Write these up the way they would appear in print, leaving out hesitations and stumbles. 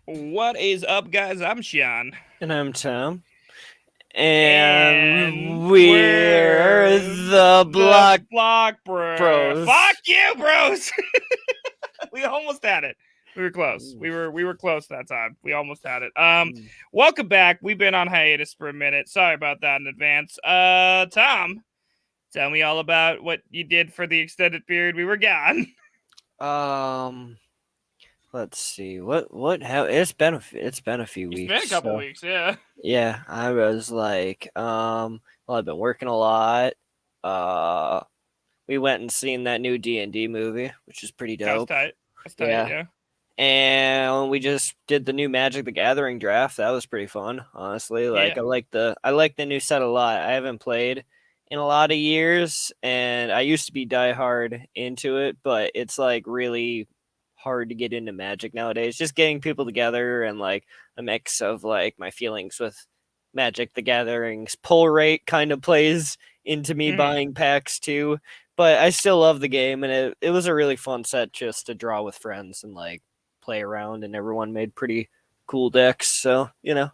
What is up, guys? I'm Sean. And I'm Tom. And And we're we're the the Block Block Bros. Fuck Bros. you, bros! We almost had it. We were close. We were close that time. We almost had it. Welcome back. We've been on hiatus for a minute. Sorry about that in advance. Tom, tell me all about what you did for the extended period we were gone. Um, let's see. How it's been a few It's been a weeks. couple So weeks, yeah. yeah, I was like, well, I've been working a lot. Uh, we went and seen that new D&D movie, which is pretty That was dope. tight. That's tight, Yeah. yeah. And we just did the new Magic the Gathering draft. That was pretty fun, honestly. Yeah. Like I like the new set a lot. I haven't played in a lot of years, and I used to be diehard into it, but it's like really hard to get into Magic nowadays. Just getting people together and like a mix of like my feelings with Magic the Gathering's pull rate kind of plays into me hmm buying packs too. But I still love the game, and it was a really fun set just to draw with friends and like play around, and everyone made pretty cool decks. So. Yeah.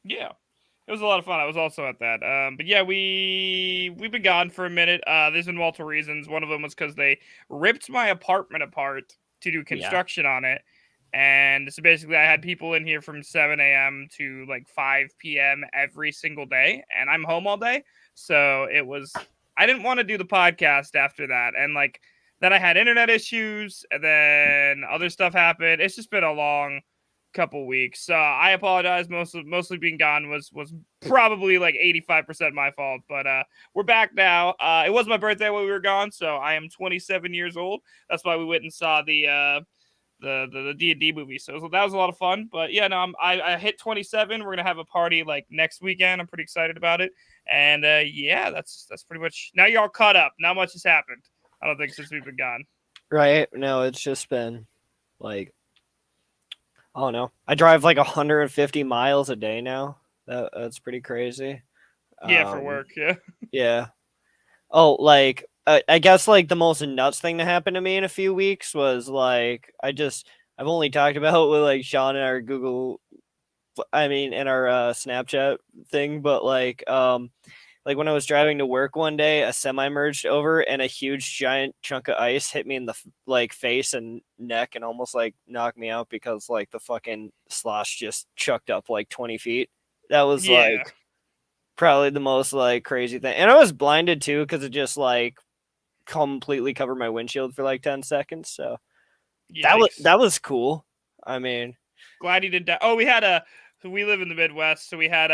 It was a lot of fun. I was also at that. But yeah, we've been gone for a minute. There's been multiple reasons. One of them was because they ripped my apartment apart to do Yeah. construction on it, and so basically I had people in here from 7 a.m. to like 5 p.m. every single day, and I'm home all day. So it was. I didn't want to do the podcast after that, and like then I had internet issues, and then other stuff happened. It's just been a long couple weeks. I apologize. Mostly being gone was probably like 85% my fault, but we're back now. It was my birthday when we were gone, so I am 27 years old. That's why we went and saw the D&D movie. So that was a lot of fun. But yeah, no, I hit 27. We're gonna have a party like next weekend. I'm pretty excited about it. And yeah, that's pretty much. Now you're all caught up. Not much has happened. I don't think since we've been gone. Right. No, it's just been like, I don't know. I drive like 150 miles a day now. That's pretty crazy. Yeah, for Um, work. Yeah. yeah. Oh, like I guess like the most nuts thing to happen to me in a few weeks was like I've only talked about with like Sean and our in our Snapchat thing, but like when I was driving to work one day, a semi merged over and a huge giant chunk of ice hit me in the like face and neck and almost like knocked me out because like the fucking slosh just chucked up like 20 feet. That was Yeah. like probably the most like crazy thing. And I was blinded too because it just like completely covered my windshield for like 10 seconds. So that was Yikes. that was cool. I mean, Glad he didn't die. Oh, we had a. So we live in the Midwest, so we had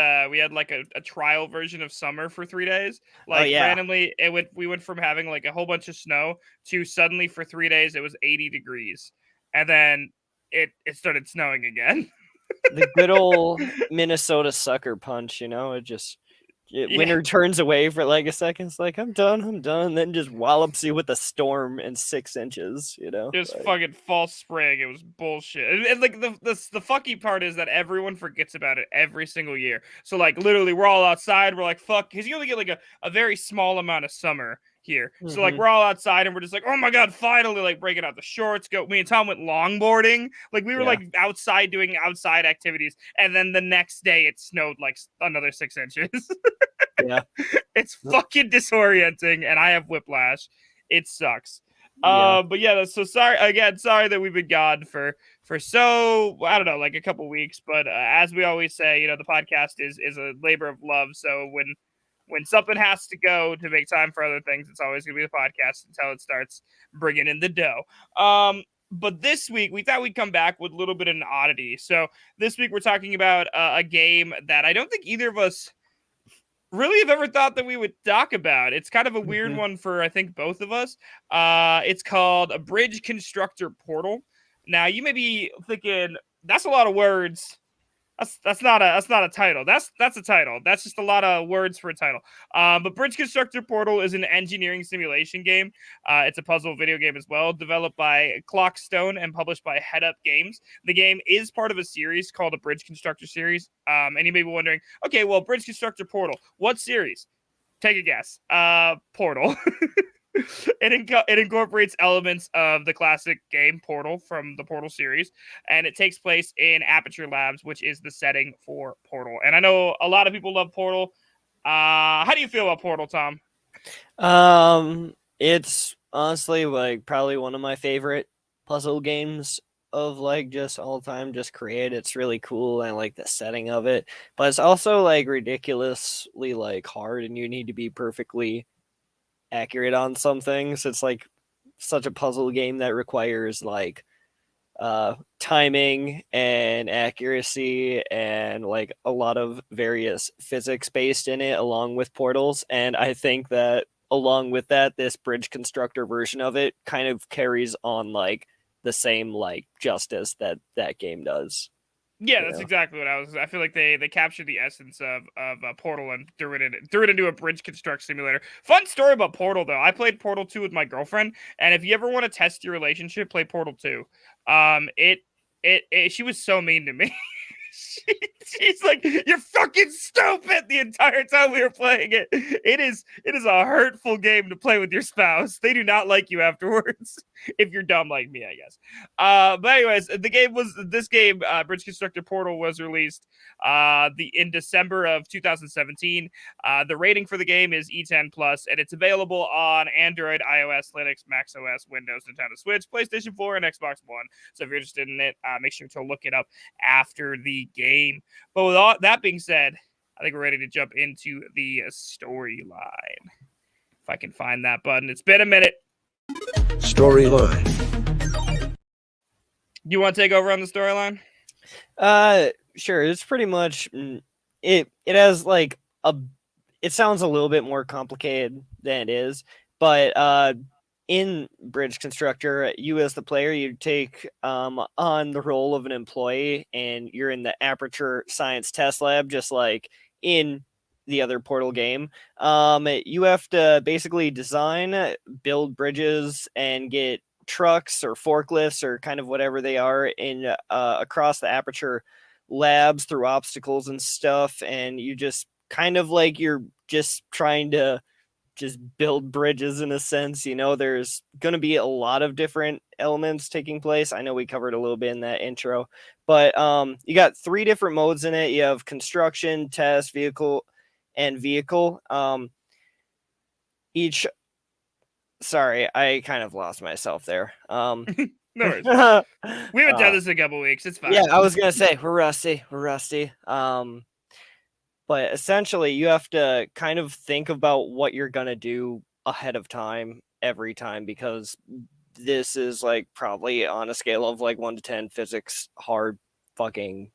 like a trial version of summer for 3 days. oh Like yeah. randomly, we went from having like a whole bunch of snow to suddenly for 3 days it was 80 degrees, and then it started snowing again. The good old Minnesota sucker punch, Yeah, winter turns away for like a second. It's like I'm done, and then just wallops you with a storm and 6 inches. it was Like, fucking false spring. It was bullshit. And like the fucky part is that everyone forgets about it every single year. So like literally, we're all outside. We're like fuck, because you only get like a very small amount of summer here. So like mm-hmm. we're all outside and we're just like, oh my god, finally like breaking out the shorts. Go. Me and Tom went longboarding. Like we were Yeah, like outside doing outside activities, and then the next day it snowed like another 6 inches. yeah, It's fucking disorienting, and I have whiplash. It sucks. yeah. But yeah, so sorry again. Sorry that we've been gone for so I don't know, like a couple weeks. But as we always say, the podcast is a labor of love. So when something has to go to make time for other things, it's always gonna be the podcast until it starts bringing in the dough. But this week we thought we'd come back with a little bit of an oddity. So this week we're talking about a game that I don't think either of us really have ever thought that we would talk about. It's kind of a weird Mm-hmm. one for I think both of us. It's called a Bridge Constructor Portal. Now you may be thinking that's a lot of words. That's not a title. That's a title. That's just a lot of words for a title. But Bridge Constructor Portal is an engineering simulation game. It's a puzzle video game as well, developed by Clockstone and published by Head Up Games. The game is part of a series called a Bridge Constructor series. And you may be wondering, okay, well, Bridge Constructor Portal, what series? Take a guess. Portal. It incorporates elements of the classic game Portal from the Portal series, and it takes place in Aperture Labs, which is the setting for Portal. And I know a lot of people love Portal. How do you feel about Portal, Tom? It's honestly like probably one of my favorite puzzle games of like just all time just created. It's really cool and like the setting of it, but it's also like ridiculously like hard and you need to be perfectly accurate on some things. It's like such a puzzle game that requires like timing and accuracy and like a lot of various physics based in it along with portals. And I think that along with that, this bridge constructor version of it kind of carries on like the same like justice that that game does. Yeah, You that's know? exactly what I was. I feel like they captured the essence of Portal and threw it into a bridge construct simulator. Fun story about Portal though. I played Portal 2 with my girlfriend, and if you ever want to test your relationship, play Portal 2. She was so mean to me. She's like, "You're fucking stupid" the entire time we were playing it. It is a hurtful game to play with your spouse. They do not like you afterwards if you're dumb like me, I guess. But anyways, this game, Bridge Constructor Portal, was released in December of 2017. The rating for the game is E10 plus, and it's available on Android, iOS, Linux, Mac OS, Windows, Nintendo Switch, PlayStation 4, and Xbox One. So if you're interested in it, make sure to look it up after the game. But with all that being said, I think we're ready to jump into the storyline. If I can find that button, it's been a minute. Storyline. You want to take over on the storyline? Sure. It's pretty much it. It has like a. It sounds a little bit more complicated than it is, but in Bridge Constructor, you as the player, you take on the role of an employee, and you're in the Aperture Science Test Lab, just like in the other Portal game. You have to basically design, build bridges, and get trucks or forklifts or kind of whatever they are in across the Aperture labs through obstacles and stuff, and you just kind of like you're just trying to just build bridges in a sense. You know, there's going to be a lot of different elements taking place. I know we covered a little bit in that intro, but you got 3 different modes in it. You have construction, test, vehicle, and vehicle. Each sorry, I kind of lost myself there. No worries. We haven't done this in a couple weeks. It's fine. Yeah, I was gonna say we're rusty. But essentially, you have to kind of think about what you're gonna do ahead of time every time, because this is like probably on a scale of like 1 to 10 physics hard, fucking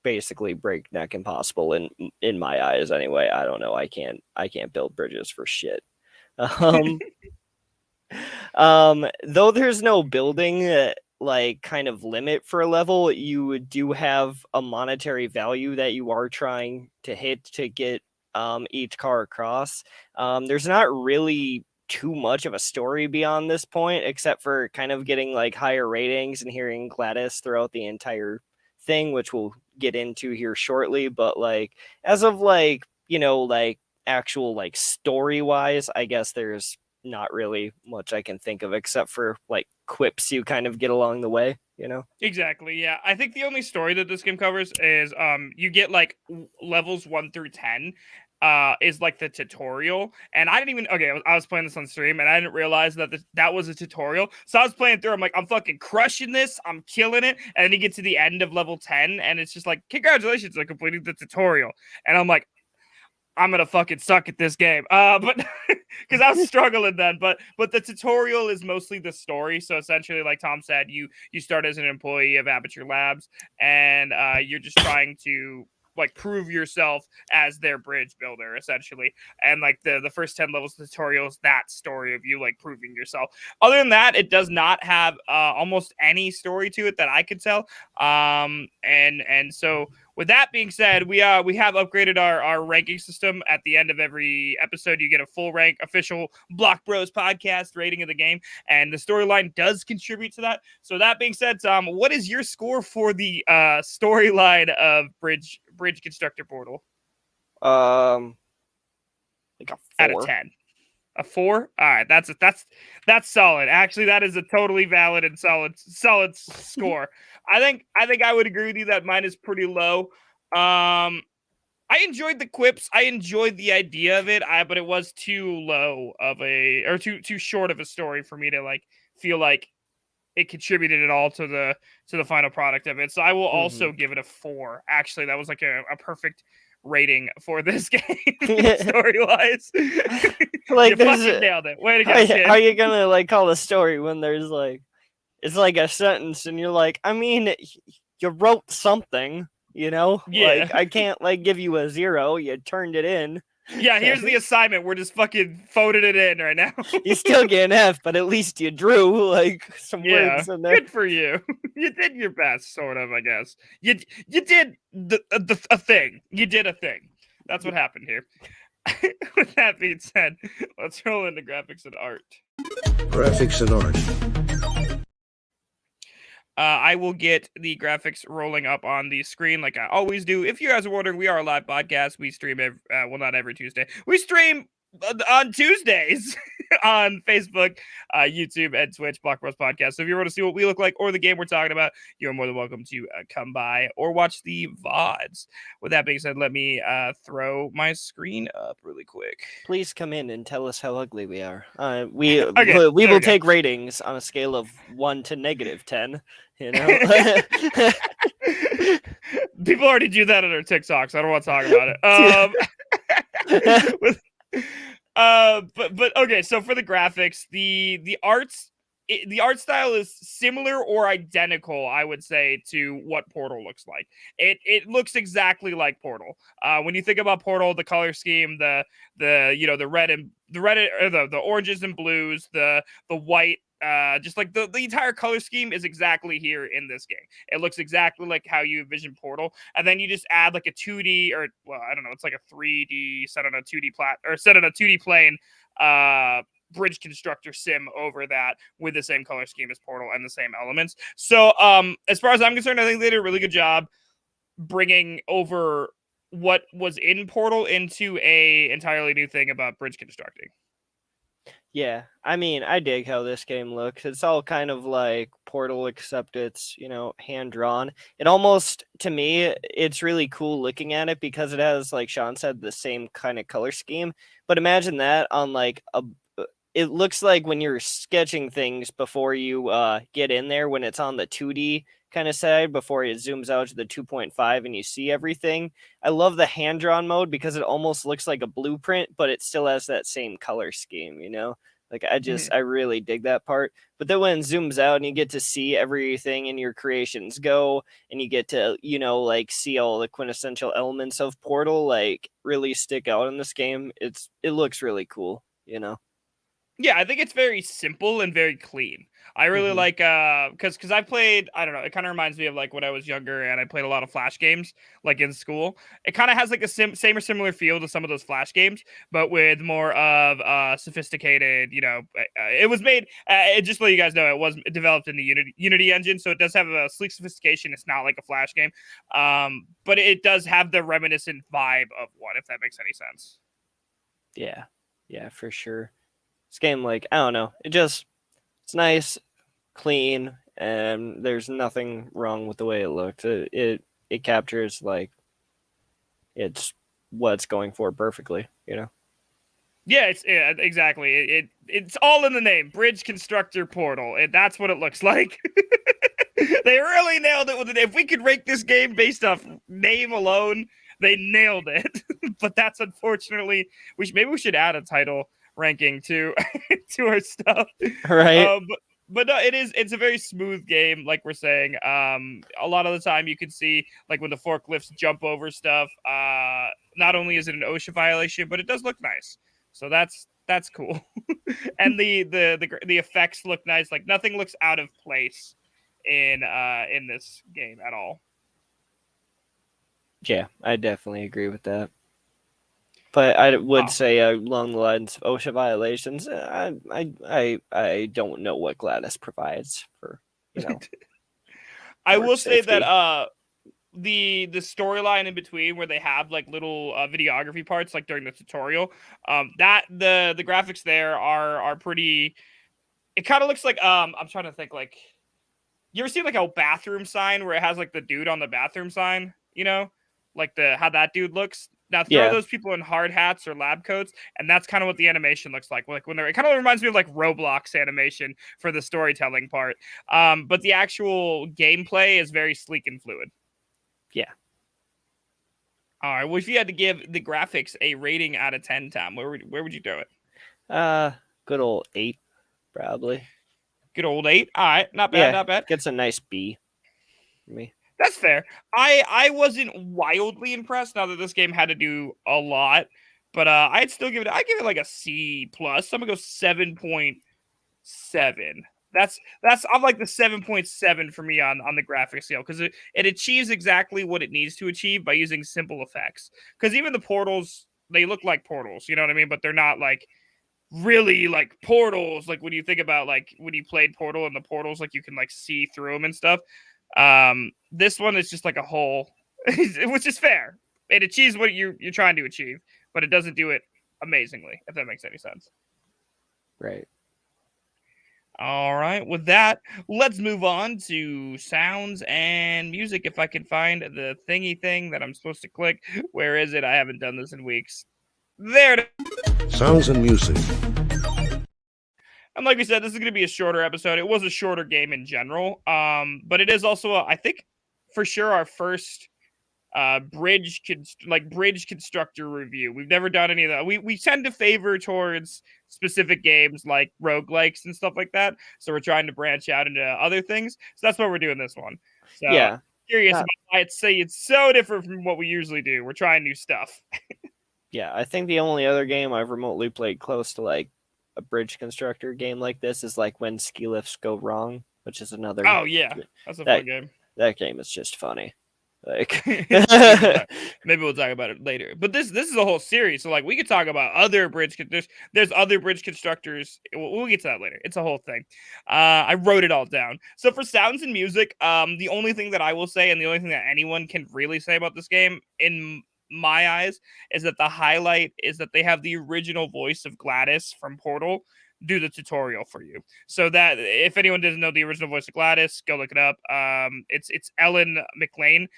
basically breakneck impossible in my eyes anyway. I don't know. I can't build bridges for shit. Though there's no building like kind of limit for a level, you do have a monetary value that you are trying to hit to get each car across. There's not really too much of a story beyond this point, except for kind of getting like higher ratings and hearing Gladys throughout the entire thing, which we'll get into here shortly. But like as of like, you know, like actual like story wise, I guess there's not really much I can think of except for like quips you kind of get along the way, you know? Exactly. Yeah. I think the only story that this game covers is you get like levels 1 through 10 is like the tutorial. And I didn't even I was playing this on stream and I didn't realize that that was a tutorial. So I was playing through, I'm like, I'm fucking crushing this, I'm killing it. And then you get to the end of level 10 and it's just like, congratulations on completing the tutorial. And I'm like, I'm gonna fucking suck at this game. But because I was struggling then. But the tutorial is mostly the story. So essentially, like Tom said, you start as an employee of Aperture Labs, and you're just trying to like prove yourself as their bridge builder, essentially. And like the first 10 levels of tutorials, that story of you like proving yourself. Other than that, it does not have almost any story to it that I could tell. And so with that being said, we have upgraded our ranking system. At the end of every episode, you get a full rank official Block Bros podcast rating of the game, and the storyline does contribute to that. So that being said, Tom, what is your score for the storyline of Bridge Constructor Portal? Like a 4. Out of 10. A 4? All right, that's solid. Actually, that is a totally valid and solid score. I think I would agree with you that mine is pretty low. I enjoyed the quips. I enjoyed the idea of it. But it was too low of or too short of a story for me to like feel like it contributed at all to the final product of it. So I will also give it a 4. Actually, that was like a perfect rating for this game story wise. Like, you fucking nailed it. Way to go, kid. How are you gonna like call a story when there's like it's like a sentence and you're like, I mean, you wrote something, you know? Yeah. Like I can't like give you a 0. You turned it in. Yeah, here's the assignment. We're just fucking phoning it in right now. You still get an F, but at least you drew like some words in there. Good for you. You did your best, sort of, I guess. You did a thing. You did a thing. That's what happened here. With that being said, let's roll into graphics and art. Graphics and art. I will get the graphics rolling up on the screen like I always do. If you guys are wondering, we are a live podcast. We stream not every Tuesday. We stream on Tuesdays on Facebook, YouTube, and Twitch, Block Bros Podcast. So if you want to see what we look like or the game we're talking about, you're more than welcome to come by or watch the VODs. With that being said, let me throw my screen up really quick. Please come in and tell us how ugly we are. We will take ratings on a scale of 1 to -10. You know, people already do that on our TikToks. I don't want to talk about it. But okay, so for the graphics, the art style is similar or identical, I would say, to what Portal looks like. It looks exactly like Portal. When you think about Portal, the color scheme, the oranges and blues, the white, just like the entire color scheme is exactly here in this game. It looks exactly like how you envision Portal, and then you just add like a 2D or I don't know, it's like a 3D set on a 2D plane bridge constructor sim over that with the same color scheme as Portal and the same elements. So as far as I'm concerned, I think they did a really good job bringing over what was in Portal into a entirely new thing about bridge constructing. Yeah, I mean, I dig how this game looks. It's all kind of like Portal, except it's, hand drawn. It almost, to me, it's really cool looking at it because it has, like Sean said, the same kind of color scheme. But imagine that on like it looks like when you're sketching things before you get in there, when it's on the 2D kind of side before it zooms out to the 2.5 and you see everything. I love the hand-drawn mode because it almost looks like a blueprint, but it still has that same color scheme, Like I really dig that part. But then when it zooms out and you get to see everything in your creations go, and you get to, like see all the quintessential elements of Portal, like really stick out in this game. It looks really cool, Yeah, I think it's very simple and very clean. I really like because I played, I don't know, it kind of reminds me of like when I was younger and I played a lot of Flash games like in school. It kind of has like a same or similar feel to some of those Flash games, but with more of sophisticated, it was made just to let you guys know, it was developed in the Unity engine, so it does have a sleek sophistication. It's not like a Flash game, but it does have the reminiscent vibe of one, if that makes any sense. Yeah, for sure. This game, like, I don't know, it's nice, clean, and there's nothing wrong with the way it looks. It captures, like, it's what it's going for perfectly, Yeah, exactly. It's all in the name, Bridge Constructor Portal, and that's what it looks like. They really nailed it with it. If we could rank this game based off name alone, they nailed it. But that's unfortunately, maybe we should add a title ranking to our stuff, right? But no, it's a very smooth game, like we're saying. A lot of the time you can see like when the forklifts jump over stuff, not only is it an OSHA violation, but it does look nice, so that's cool. And the effects look nice. Like nothing looks out of place in this game at all. Yeah, I definitely agree with that. But I would say along the lines of OSHA violations, I don't know what GLaDOS provides for, I will say that the storyline in between where they have like little videography parts like during the tutorial, that the graphics there are pretty. It kind of looks like I'm trying to think, like, you ever see like a bathroom sign where it has like the dude on the bathroom sign, like the how that dude looks. Now throw Yeah. those people in hard hats or lab coats, and that's kind of what the animation looks like. Like when they're, it kind of reminds me of like Roblox animation for the storytelling part. But the actual gameplay is very sleek and fluid. Yeah. All right. Well, if you had to give the graphics a rating out of 10, Tom, where would you throw it? Good old 8, probably. Good old 8. All right. Not bad. Yeah, Not bad. gets a nice B for me. That's fair. I wasn't wildly impressed now that this game had to do a lot, but I'd still give it like a C plus. I'm gonna go 7.7. That's I'm like the 7.7 for me on the graphic scale, because it achieves exactly what it needs to achieve by using simple effects. Because even the portals, they look like portals, you know what I mean? But they're not like really like portals. Like when you think about like when you played Portal and the portals, like you can like see through them and stuff. This one is just like a hole, which is fair. It achieves what you're trying to achieve, but it doesn't do it amazingly, if that makes any sense. Right. All right. With that, let's move on to sounds and music. If I can find the thingy thing that I'm supposed to click. Where is it? I haven't done this in weeks. There it is. Sounds and music. And like we said, this is going to be a shorter episode. It was a shorter game in general, but it is also, I think, for sure, our first bridge constructor review. We've never done any of that. We tend to favor towards specific games like roguelikes and stuff like that. So we're trying to branch out into other things. So that's why we're doing this one. So Yeah. Curious about why it's so different from what we usually do. We're trying new stuff. Yeah, I think the only other game I've remotely played close to like a bridge constructor game like this is like when ski lifts go wrong, which is another. Oh yeah, that's a fun game. That game is just funny. Like maybe we'll talk about it later. But this is a whole series, so like we could talk about other bridge. There's other bridge constructors. We'll get to that later. It's a whole thing. I wrote it all down. So for sounds and music, the only thing that I will say, and the only thing that anyone can really say about this game, in my eyes, is that the highlight is that they have the original voice of Gladys from Portal do the tutorial for you. So that if anyone doesn't know the original voice of Gladys, go look it up. It's Ellen McLean.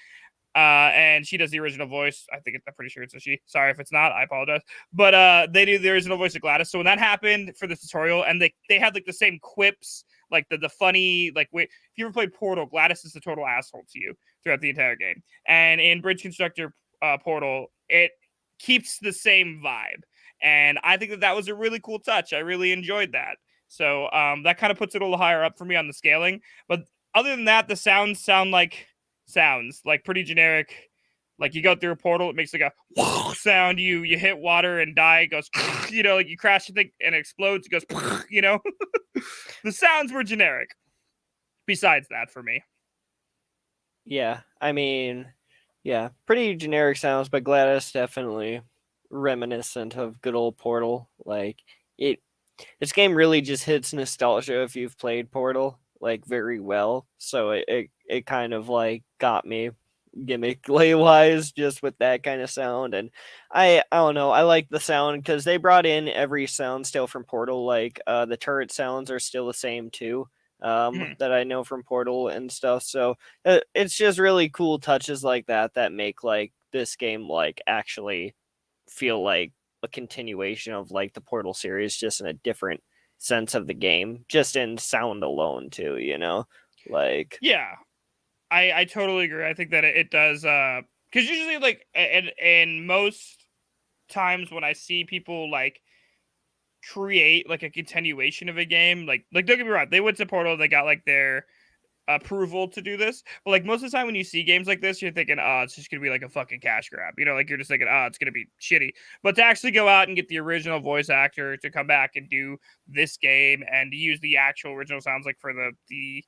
And she does the original voice. I'm pretty sure it's a she. Sorry if it's not, I apologize. But they do the original voice of Gladys. So when that happened for the tutorial, and they had like the same quips, like the funny, like if you ever played Portal, Gladys is a total asshole to you throughout the entire game. And in Bridge Constructor Portal, it keeps the same vibe. And I think that was a really cool touch. I really enjoyed that. So that kind of puts it a little higher up for me on the scaling. But other than that, the sounds sound like pretty generic. Like you go through a portal, it makes like a sound. You hit water and die, it goes, like you crash the thing and it explodes, it goes, The sounds were generic. Besides that, for me. Yeah, I mean, yeah, pretty generic sounds, but Gladys definitely reminiscent of good old Portal. Like this game really just hits nostalgia if you've played Portal like very well. So it kind of like got me gimmickly wise just with that kind of sound. And I don't know, I like the sound because they brought in every sound still from Portal. Like the turret sounds are still the same too. That I know from Portal and stuff. So it's just really cool touches like that make like this game like actually feel like a continuation of like the Portal series, just in a different sense of the game, just in sound alone too, like yeah, I totally agree. I think that it does because usually like and most times when I see people like create like a continuation of a game, like don't get me wrong, they went to Portal, they got like their approval to do this, but like most of the time when you see games like this, you're thinking, oh, it's just gonna be like a fucking cash grab, like you're just thinking, oh, it's gonna be shitty. But to actually go out and get the original voice actor to come back and do this game and to use the actual original sounds, like for the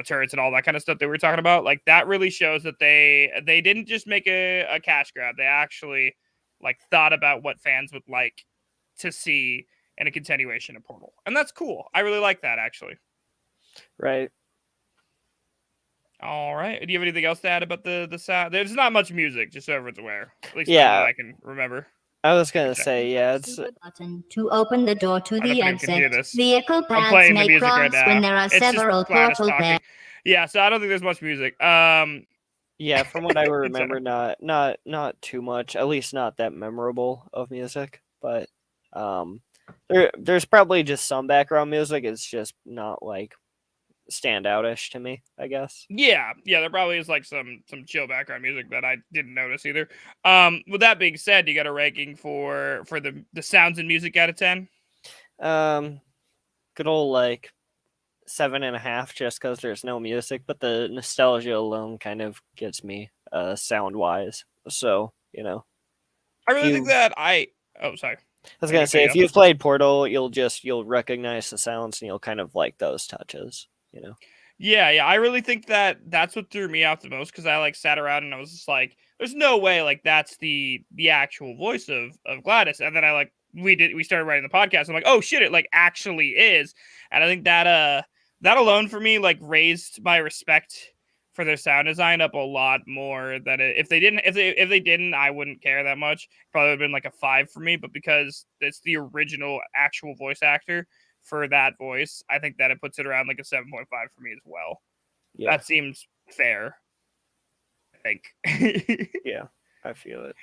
turrets and all that kind of stuff that we were talking about, like that really shows that they didn't just make a cash grab. They actually like thought about what fans would like to see in a continuation of Portal, and that's cool. I really like that, actually. Right. All right. Do you have anything else to add about the sound? There's not much music, just so everyone's aware. At least none that Yeah, I can remember. I was gonna Okay. say, yeah, it's The button to open the door to I don't know the if anyone can hear exit. this. Vehicle I'm paths playing the may music right cross when now. there are It's just several Gladys portal talking. pairs. Yeah, so I don't think there's much music. yeah, from what I It's remember, not too much, at least not that memorable of music, but there's probably just some background music. It's just not like standoutish to me, I guess. yeah, there probably is like some chill background music that I didn't notice either. With that being said, you got a ranking for the sounds and music out of 10? Good old like 7.5, just because there's no music, but the nostalgia alone kind of gets me sound wise. So I if really think you, that oh, sorry. I was Were you gonna say, say if you've played Portal, you'll recognize the sounds and you'll kind of like those touches. Yeah, I really think that that's what threw me off the most because I like sat around and I was just like, "There's no way like that's the actual voice of Gladys." And then we started writing the podcast. I'm like, "Oh shit, it like actually is." And I think that that alone for me like raised my respect for their sound design up a lot more than if they didn't, I wouldn't care that much. Probably would have been like a 5 for me, but because it's the original actual voice actor for that voice, I think that it puts it around like a 7.5 for me as well. Yeah, That seems fair, I think. yeah, I feel it.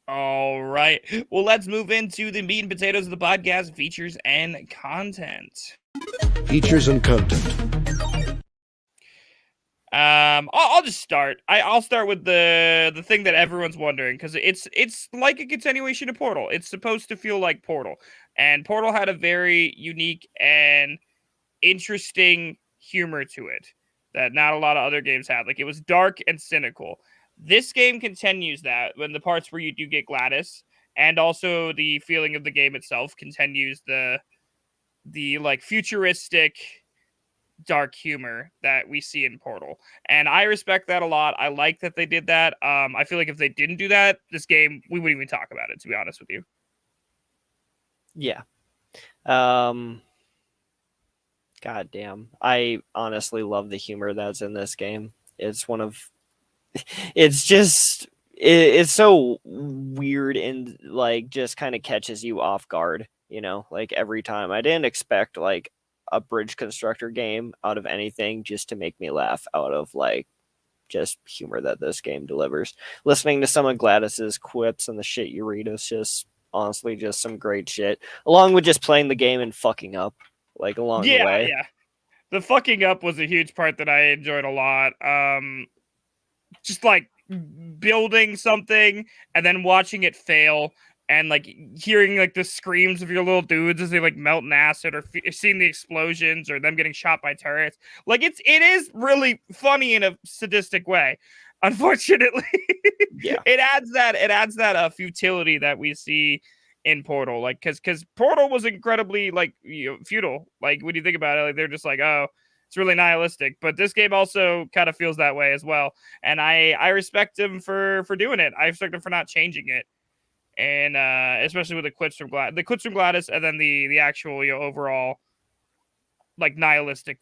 All right. Well, let's move into the meat and potatoes of the podcast, features and content. Features and content. I'll just start. I'll start with the thing that everyone's wondering because it's like a continuation of Portal. It's supposed to feel like Portal, and Portal had a very unique and interesting humor to it that not a lot of other games had. Like it was dark and cynical. This game continues that when the parts where you do get Gladys, and also the feeling of the game itself continues the like futuristic dark humor that we see in Portal. And I respect that a lot. I like that they did that. I feel like if they didn't do that, this game we wouldn't even talk about it, to be honest with you. Yeah. God damn. I honestly love the humor that's in this game. It's one of it's just it's so weird and like just kind of catches you off guard, like every time. I didn't expect like a bridge constructor game out of anything just to make me laugh out of like just humor that this game delivers. Listening to some of Gladys's quips and the shit you read is just honestly just some great shit, along with just playing the game and fucking up like along the way. Yeah. The fucking up was a huge part that I enjoyed a lot. Just like building something and then watching it fail and like hearing like the screams of your little dudes as they like melt in acid, or seeing the explosions or them getting shot by turrets. Like it is really funny in a sadistic way. Unfortunately, Yeah. it adds that futility that we see in Portal, like because Portal was incredibly like futile. Like when you think about it, like they're just like, oh, it's really nihilistic. But this game also kind of feels that way as well, and I respect him for doing it. I respect him for not changing it, and especially with the clips from Gladys, and then the actual overall like nihilistic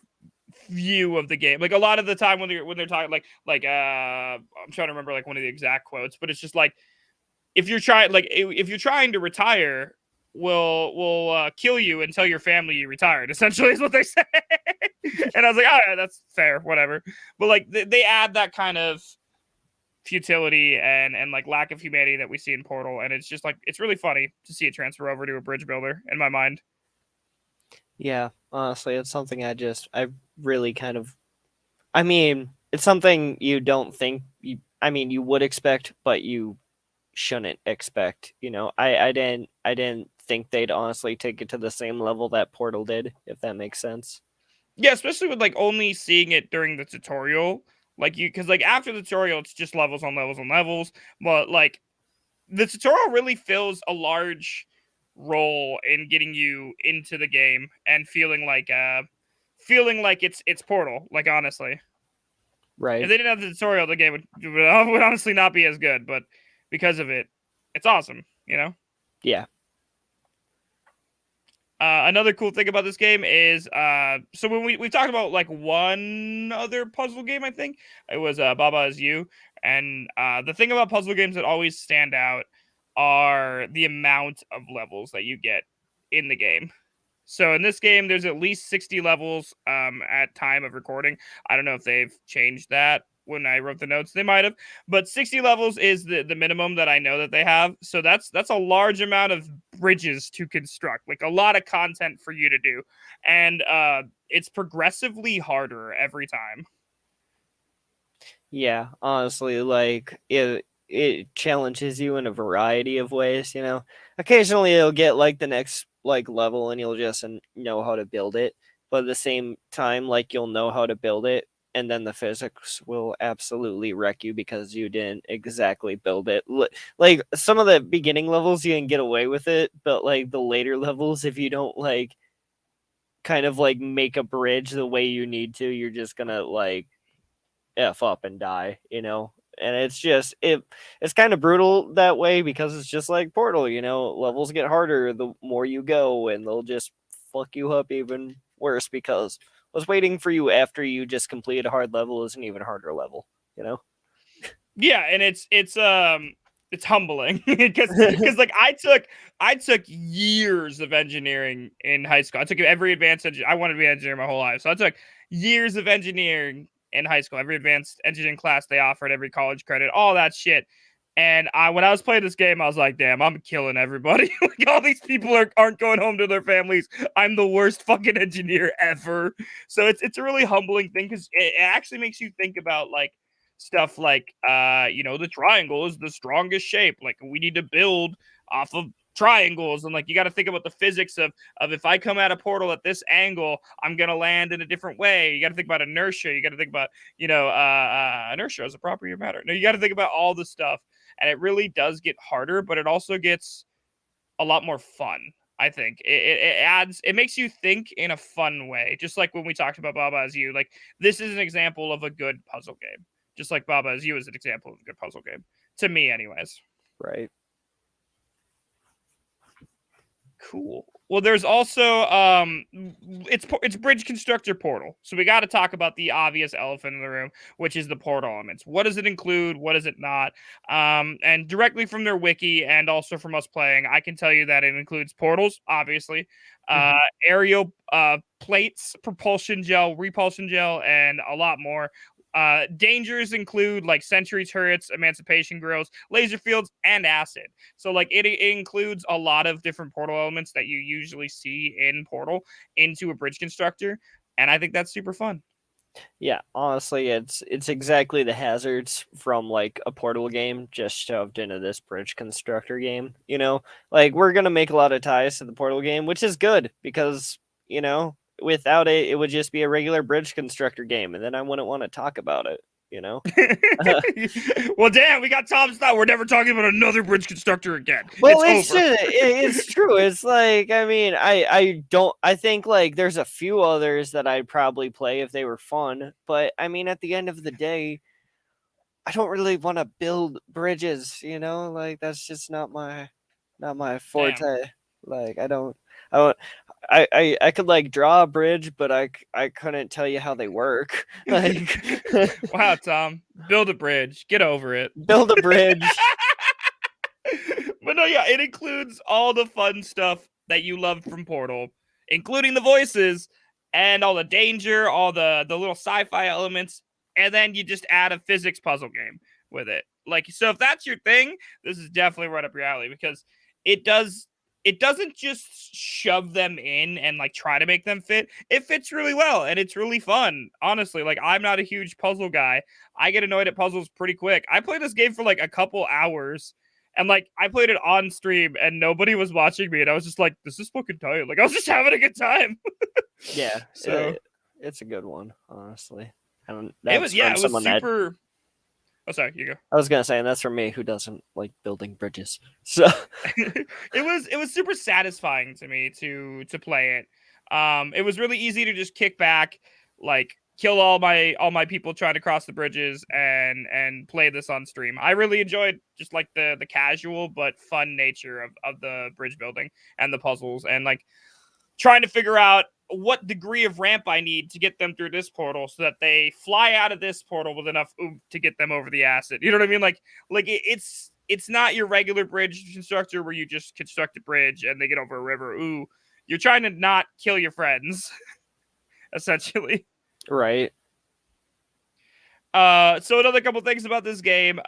view of the game. Like a lot of the time when they're talking like I'm trying to remember like one of the exact quotes, but it's just like if you're trying to retire, we'll kill you and tell your family you retired. Essentially, is what they say. And I was like, oh yeah, that's fair, whatever. But like they add that kind of futility and like lack of humanity that we see in Portal, and it's just like it's really funny to see it transfer over to a bridge builder in my mind. Yeah, honestly, it's something I really kind of, I mean, it's something you don't think you would expect, but you shouldn't expect. I didn't think they'd honestly take it to the same level that Portal did, if that makes sense. Yeah, especially with like only seeing it during the tutorial, because like after the tutorial, it's just levels on levels on levels, but like the tutorial really fills a large role in getting you into the game and feeling like it's Portal. Like honestly, Right. if they didn't have the tutorial, the game would honestly not be as good. But because of it, it's awesome. Yeah. Another cool thing about this game is so when we talked about like one other puzzle game, I think it was Baba Is You, and the thing about puzzle games that always stand out are the amount of levels that you get in the game. So in this game, there's at least 60 levels at time of recording. I don't know if they've changed that when I wrote the notes. They might have, but 60 levels is the minimum that I know that they have. So that's a large amount of bridges to construct, like a lot of content for you to do, and it's progressively harder every time. Yeah, honestly, like it challenges you in a variety of ways, you know. Occasionally you'll get like the next like level and you'll just know how to build it, but at the same time like you'll know how to build it and then the physics will absolutely wreck you because you didn't exactly build it. Like some of the beginning levels you can get away with it, but like the later levels if you don't like kind of like make a bridge the way you need to, you're just going to like F up and die, you know? And it's just it's kind of brutal that way because it's just like Portal, you know, levels get harder the more you go and they'll just fuck you up even worse because what's waiting for you after you just complete a hard level is an even harder level, you know? Yeah, and it's humbling because like I took years of engineering in high school. I took every advanced I wanted to be an engineer my whole life. So I took years of engineering in high school, every advanced engineering class they offered, every college credit, all that shit. And when I was playing this game, I was like, damn, I'm killing everybody. Like all these people aren't going home to their families. I'm the worst fucking engineer ever. So it's a really humbling thing because it actually makes you think about like stuff like the triangle is the strongest shape, like we need to build off of triangles, and like you got to think about the physics of if I come at a portal at this angle, I'm gonna land in a different way. You got to think about inertia, you got to think about inertia as a property of matter. No, you got to think about all the stuff, and it really does get harder, but it also gets a lot more fun. I think it makes you think in a fun way, just like when we talked about Baba Is You. Like this is an example of a good puzzle game, just like Baba Is You is an example of a good puzzle game to me, anyways. Right. Cool. Well, there's also it's Bridge Constructor Portal. So we got to talk about the obvious elephant in the room, which is the portal elements. What does it include? What does it not? And directly from their wiki and also from us playing, I can tell you that it includes portals, obviously, aerial plates, propulsion gel, repulsion gel, and a lot more. Dangers include like sentry turrets, emancipation grills, laser fields, and acid. So like it includes a lot of different portal elements that you usually see in Portal into a bridge constructor, and I think that's super fun. Yeah, honestly, it's exactly the hazards from like a Portal game just shoved into this bridge constructor game. You know, like we're gonna make a lot of ties to the Portal game, which is good because you know without it, it would just be a regular bridge constructor game, and then I wouldn't want to talk about it. You know. Well, damn, we got Tom's thought. We're never talking about another bridge constructor again. Well, it's over. it's true. It's like I mean, I think like there's a few others that I'd probably play if they were fun, but I mean, at the end of the day, I don't really want to build bridges. You know, like that's just not my forte. Damn. Like I don't. I could like draw a bridge, but I couldn't tell you how they work. Like, Wow, Tom, build a bridge. Get over it. build a bridge. But no, yeah, it includes all the fun stuff that you loved from Portal, including the voices and all the danger, all the little sci-fi elements, and then you just add a physics puzzle game with it. Like, so if that's your thing, this is definitely right up your alley because it doesn't just shove them in and like try to make them fit. It fits really well and it's really fun. Honestly, like I'm not a huge puzzle guy. I get annoyed at puzzles pretty quick. I played this game for like a couple hours and like I played it on stream and nobody was watching me and I was just like, this is fucking tight. Like I was just having a good time. Yeah, So it's a good one, honestly. And it was super. Oh, sorry, you go. I was gonna say, and that's for me who doesn't like building bridges. So it was super satisfying to me to play it. It was really easy to just kick back, like kill all my people trying to cross the bridges and play this on stream. I really enjoyed just like the casual but fun nature of the bridge building and the puzzles and like trying to figure out what degree of ramp I need to get them through this portal so that they fly out of this portal with enough oomph to get them over the acid. You know what I mean? Like it's not your regular bridge constructor where you just construct a bridge and they get over a river. Ooh, you're trying to not kill your friends, essentially. Right. So another couple things about this game,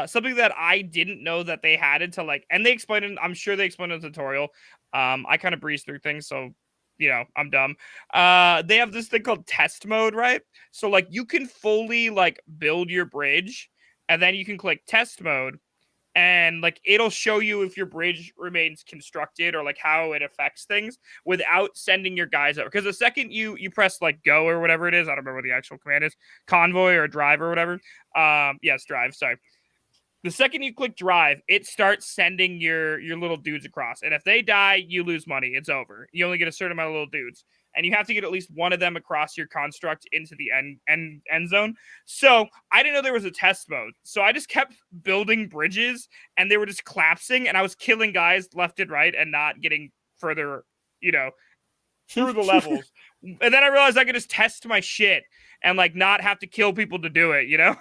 something that I didn't know that they had until like, and they explained it, I'm sure they explained in the tutorial. I kind of breeze through things, so you know, I'm dumb. They have this thing called test mode, right? So like you can fully like build your bridge and then you can click test mode and like it'll show you if your bridge remains constructed or like how it affects things without sending your guys over. Because the second you press like go or whatever it is, I don't remember what the actual command is, convoy or drive or whatever. Yes, drive. Sorry. The second you click drive, it starts sending your little dudes across. And if they die, you lose money. It's over. You only get a certain amount of little dudes. And you have to get at least one of them across your construct into the end zone. So I didn't know there was a test mode. So I just kept building bridges and they were just collapsing and I was killing guys left and right and not getting further, you know, through the levels. And then I realized I could just test my shit and like not have to kill people to do it, you know?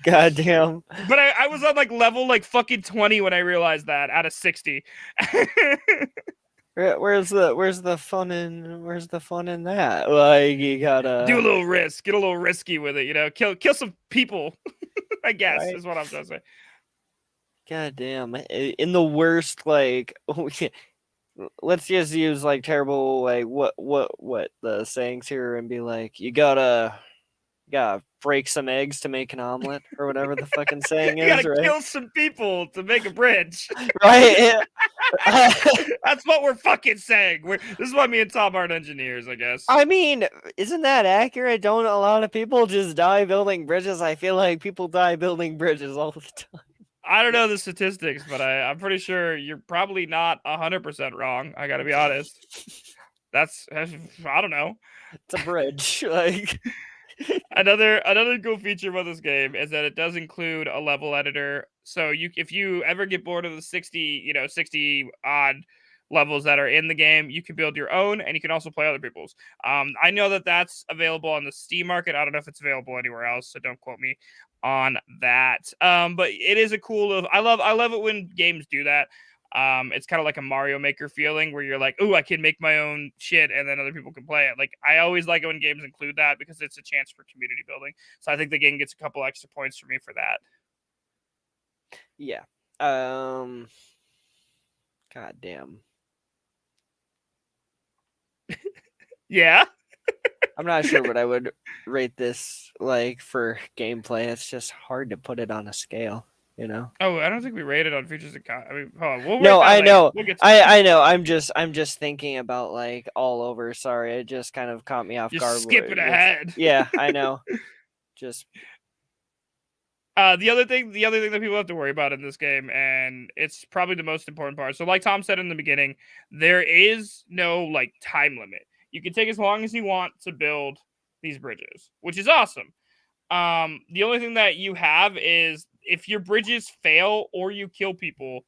God damn. But I was on like level like fucking 20 when I realized that out of 60. Where's the fun in that? Like you gotta do a little risk, get a little risky with it, you know, kill some people. I guess right? is what I'm trying to say. God damn. In the worst, like let's just use like terrible like what the sayings here and be like, you gotta break some eggs to make an omelet or whatever the fucking saying You is, gotta right? kill some people to make a bridge. Right. That's what we're fucking saying. This is why me and Tom aren't engineers, I guess. I mean, isn't that accurate? Don't a lot of people just die building bridges? I feel like people die building bridges all the time. I don't know the statistics, but I'm pretty sure you're probably not 100% wrong. I gotta be honest. That's I don't know. It's a bridge. Like Another cool feature about this game is that it does include a level editor. So if you ever get bored of the 60 odd levels that are in the game, you can build your own and you can also play other people's. I know that that's available on the Steam market. I don't know if it's available anywhere else, so don't quote me on that. But it is a cool I love it when games do that. It's kind of like a Mario Maker feeling where you're like, oh, I can make my own shit and then other people can play it. Like I always like it when games include that because it's a chance for community building. So I think the game gets a couple extra points for me for that. yeah. God damn. Yeah. I'm not sure what I would rate this like for gameplay. It's just hard to put it on a scale. You know. Oh, I don't think we rated on features and I mean, hold on. We'll No, I know. We'll get I know. I'm just thinking about like all over. Sorry, it just kind of caught me off guard. Just skipping ahead. Yeah, I know. Just the other thing that people have to worry about in this game, and it's probably the most important part. So, like Tom said in the beginning, there is no like time limit. You can take as long as you want to build these bridges, which is awesome. The only thing that you have is if your bridges fail or you kill people,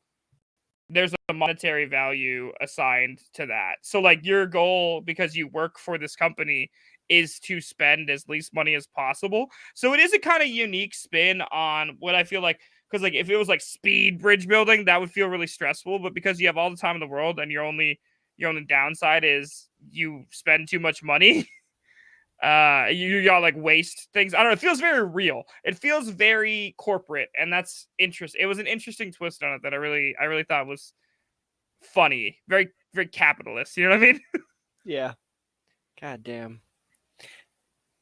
there's a monetary value assigned to that. So like your goal, because you work for this company, is to spend as least money as possible. So it is a kind of unique spin on what I feel like, because like if it was like speed bridge building, that would feel really stressful. But because you have all the time in the world and your only downside is you spend too much money. You gotta like waste things. I don't know. It feels very real. It feels very corporate, and that's interesting. It was an interesting twist on it that I really thought was funny. Very, very capitalist. You know what I mean? yeah. God damn.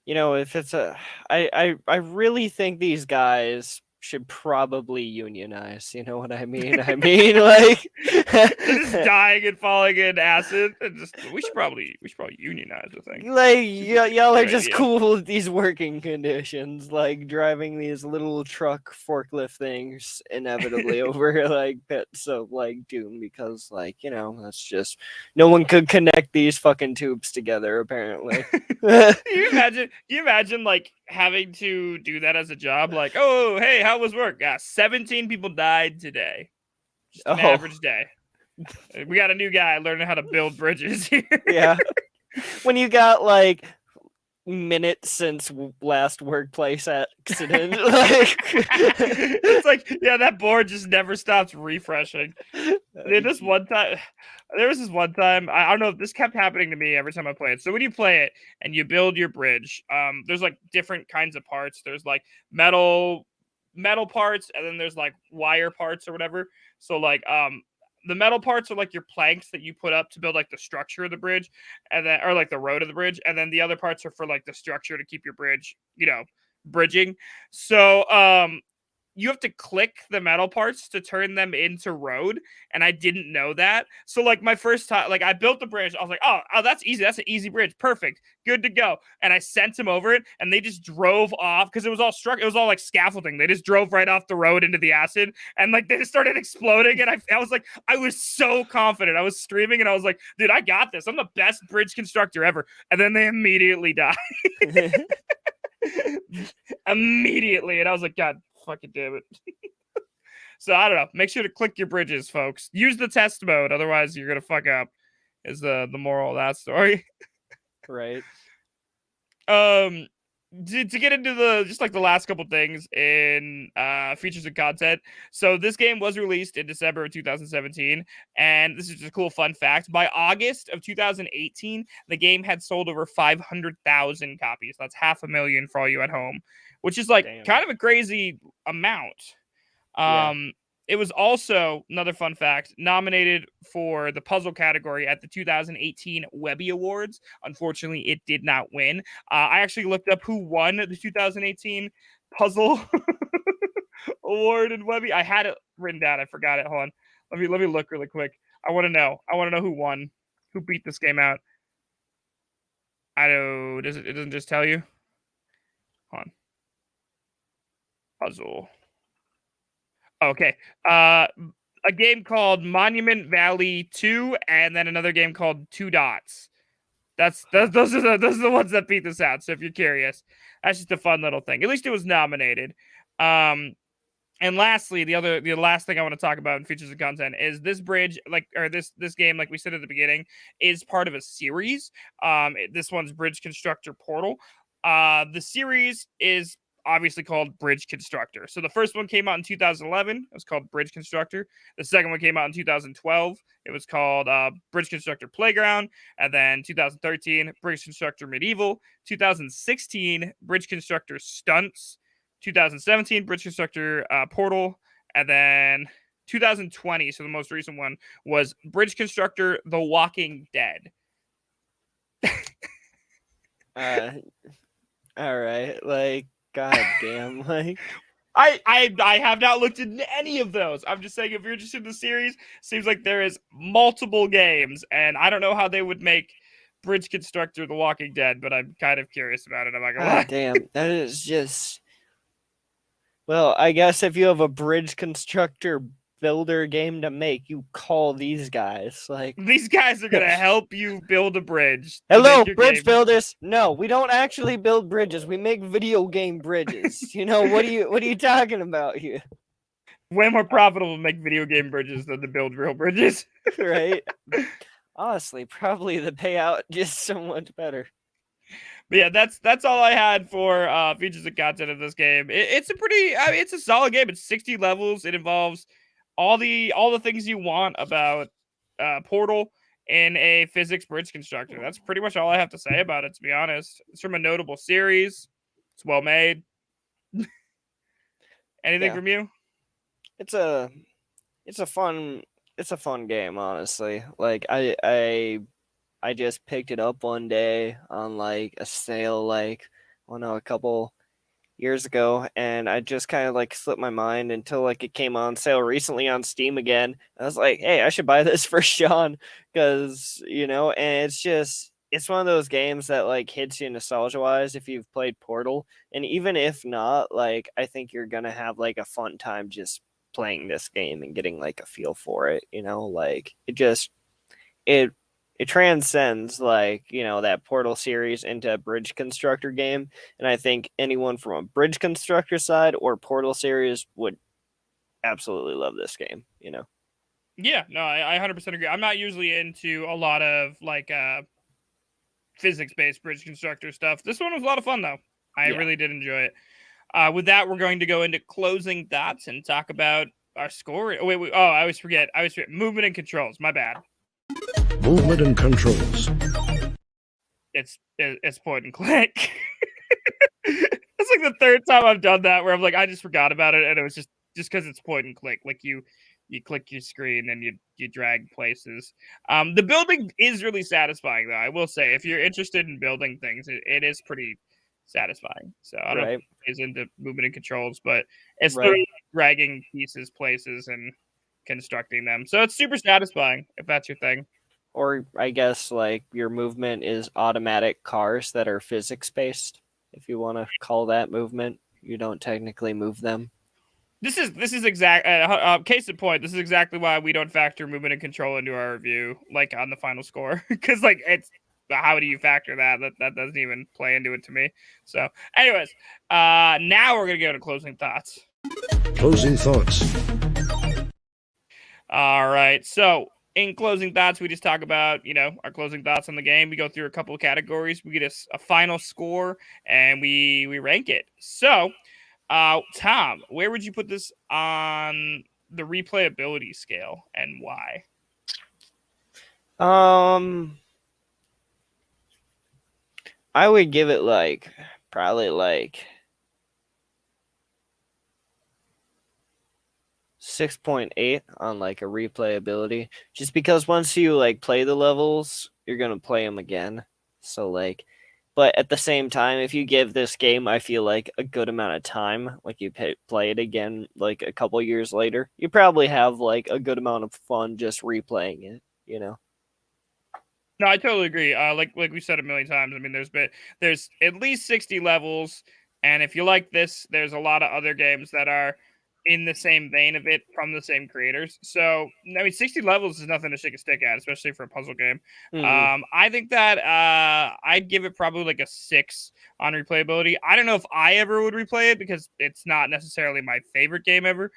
You know, if it's I really think these guys should probably unionize. You know what I mean? I mean, like just dying and falling in acid. And just we should probably unionize. I think. Like y'all are just cool with these working conditions, like driving these little truck forklift things inevitably over like pits of like doom because like you know that's just no one could connect these fucking tubes together apparently. Can you imagine like having to do that as a job? Like, oh, hey, how was work? 17 people died today. Just an average day. We got a new guy learning how to build bridges here. Yeah. When you got like minutes since last workplace accident, like It's like, yeah, that board just never stops refreshing. There was this one time, I don't know, this kept happening to me every time I play it. So when you play it and you build your bridge, there's like different kinds of parts. There's like metal parts, and then there's like wire parts or whatever. So like the metal parts are like your planks that you put up to build like the structure of the bridge, and then or like the road of the bridge, and then the other parts are for like the structure to keep your bridge, bridging. So you have to click the metal parts to turn them into road, and I didn't know that. So like my first time, like I built the bridge, I was like, oh, that's easy, that's an easy bridge, perfect, good to go. And I sent them over it, and they just drove off because it was all like scaffolding. They just drove right off the road into the acid, and like they just started exploding. And I was like, I was so confident, I was streaming, and I was like, dude, I got this, I'm the best bridge constructor ever. And then they immediately died. Immediately, and I was like, God fucking damn it. So I don't know, make sure to click your bridges, folks. Use the test mode, otherwise you're gonna fuck up, is the moral of that story. Right. To get into the last couple things in features and content. So this game was released in December of 2017, and this is just a cool fun fact. By August of 2018, the game had sold over 500,000 copies. That's 500,000 for all you at home, which is like kind of a crazy amount. It was also, another fun fact, nominated for the puzzle category at the 2018 Webby Awards. Unfortunately, it did not win. I actually looked up who won the 2018 puzzle award in Webby. I had it written down. I forgot it. Hold on. Let me look really quick. I want to know who won, who beat this game out. I know. It doesn't just tell you? Hold on. Puzzle. Okay. A game called Monument Valley 2, and then another game called Two Dots. Those are the ones that beat this out. So if you're curious, that's just a fun little thing. At least it was nominated. And lastly, the last thing I want to talk about in features and content is this bridge, this game, like we said at the beginning, is part of a series. This one's Bridge Constructor Portal. The series is obviously called Bridge Constructor. So the first one came out in 2011. It was called Bridge Constructor. The second one came out in 2012. It was called Bridge Constructor Playground. And then 2013, Bridge Constructor Medieval. 2016, Bridge Constructor Stunts. 2017, Bridge Constructor Portal. And then 2020, so the most recent one, was Bridge Constructor The Walking Dead. All right, like, god damn, like I have not looked into any of those. I'm just saying, if you're interested in the series, seems like there is multiple games, and I don't know how they would make Bridge Constructor The Walking Dead, but I'm kind of curious about it. I'm not gonna lie. damn, that is just, well, I guess if you have a bridge constructor builder game to make, you call these guys. Like, these guys are gonna help you build a bridge. Hello, bridge builders. No, we don't actually build bridges. We make video game bridges. You know, what are you talking about here? Way more profitable to make video game bridges than to build real bridges. Right? Honestly, probably the payout just so much better. But yeah, that's all I had for features and content of this game. It's it's a solid game. It's 60 levels. It involves all the things you want about Portal in a physics bridge constructor. That's pretty much all I have to say about it, to be honest. It's from a notable series. It's well made. Anything from you? It's a fun game, honestly. Like, I just picked it up one day on like a sale, like, a couple years ago, and I just kind of like slipped my mind until like it came on sale recently on Steam again. I was like, hey, I should buy this for Sean, because and it's one of those games that like hits you nostalgia wise if you've played Portal, and even if not, like, I think you're gonna have like a fun time just playing this game and getting like a feel for it. Like, it transcends, like, that Portal series into a bridge constructor game. And I think anyone from a bridge constructor side or Portal series would absolutely love this game, Yeah, no, I 100% agree. I'm not usually into a lot of like physics-based bridge constructor stuff. This one was a lot of fun though. I Yeah. really did enjoy it. With that, we're going to go into closing thoughts and talk about our score. Oh, wait. Oh, I always forget. Movement and controls. My bad. Movement and controls. It's point and click. It's like the third time I've done that where I'm like, I just forgot about it, and it was just because it's point and click. Like you click your screen and you drag places. The building is really satisfying though. I will say, if you're interested in building things, it is pretty satisfying. So I don't know if it's into movement and controls, but it's literally dragging pieces, places, and constructing them. So it's super satisfying if that's your thing. Or I guess like your movement is automatic cars that are physics based. If you want to call that movement, you don't technically move them. This is exact case in point. This is exactly why we don't factor movement and control into our review, like on the final score, because like it's how do you factor that? That doesn't even play into it to me. So, anyways, now we're gonna go to closing thoughts. Closing thoughts. All right, so in closing thoughts, we just talk about, our closing thoughts on the game. We go through a couple of categories. We get a final score, and we rank it. So, Tom, where would you put this on the replayability scale, and why? I would give it probably 6.8 on a replayability, just because once you play the levels, you're gonna play them again. So but at the same time, if you give this game, I feel a good amount of time, you play it again a couple years later, you probably have a good amount of fun just replaying it. No, I totally agree. Like we said a million times. I mean, there's at least 60 levels, and if you like this, there's a lot of other games that are in the same vein of it from the same creators. So, I mean, 60 levels is nothing to shake a stick at, especially for a puzzle game. I think that I'd give it probably a 6 on replayability. I don't know if I ever would replay it because it's not necessarily my favorite game ever,